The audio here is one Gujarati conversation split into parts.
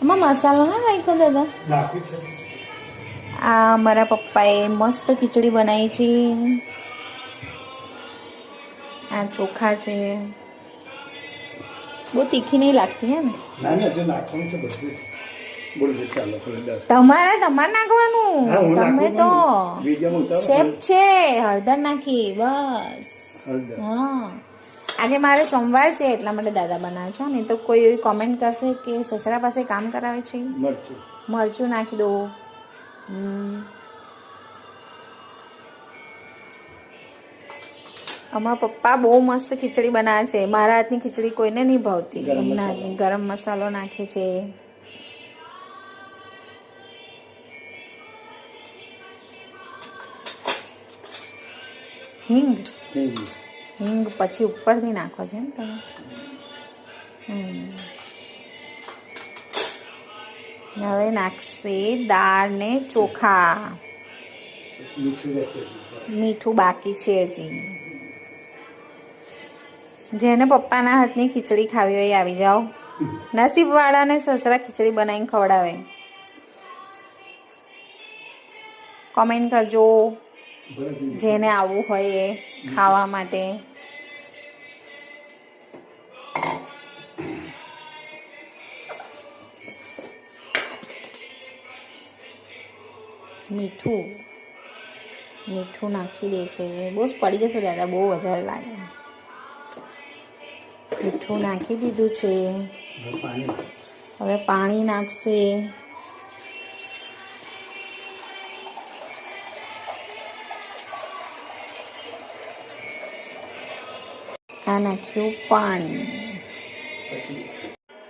એમાં મસાલો ના નાખ્યો દાદા? નાખ્યું છે. આ મારા પપ્પાએ મસ્ત ખીચડી બનાવી છે. આ ચોખા છે. બહુ તીખી નહીં લાગતી હે ને? ના ના, જો નાખવાનું છે બધું જ. બોલજો ચાલો હળદર. તમારે નાખવાનું. હા, હું તમે નાખું તો પણ વિડીયોમાં ઉતારો. શેફ છે. હળદર નાખી બસ. હળદર. હા, આજે મારે સોમવાર છે એટલા માટે દાદા બનાવે છે. નહીં તો કોઈ એવી કોમેન્ટ કરશે કે સસરા પાસે કામ કરાવે છે. મરચું. મરચું નાખી દો. અમારા પપ્પા બહુ મસ્ત ખીચડી બનાવે છે. મારા હાથની ખીચડી કોઈને નહીં ભાવતી. એમના ગરમ મસાલો નાખે છે. હિંગ પછી ઉપરથી નાખો છે એમ તમે? હવે નાખશે દાળ ને ચોખા. મીઠું બાકી છે હજી. જેને પપ્પાના હાથની ખીચડી ખાવી હોય આવી જાઓ. નસીબવાળાને સસરા ખીચડી બનાવીને ખવડાવે. કોમેન્ટ કરજો જેને આવવું હોય એ ખાવા માટે. મીઠું નાખી દે છે. બહુ જ પડી જશે દાદા, બહુ વધારે લાગે. મીઠું નાખી દીધું છે. હવે પાણી નાખશે. આ નાખ્યું પાણી.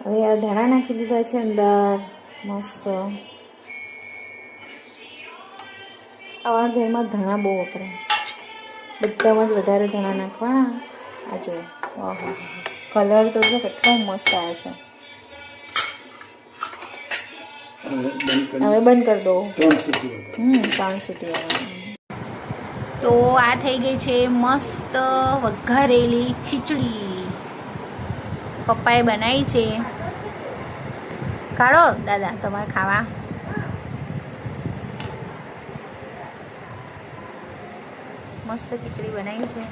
હવે આ ધાણા નાખી દીધા છે અંદર. મસ્ત. આવા ઘરમાં ધાણા બહુ વપરાય. બધામાં જ વધારે ધાણા નાખવાના. આ જો કલર તો જો કેટલો મસ્ત આવે છે. હવે બંધ કરી દો. 3 સીટી આવે. તો આ થઈ ગઈ છે મસ્ત વઘારેલી ખીચડી. પપ્પાએ બનાવી છે. કાઢો દાદા તમારે ખાવા. મસ્ત ખીચડી બનાવી છે.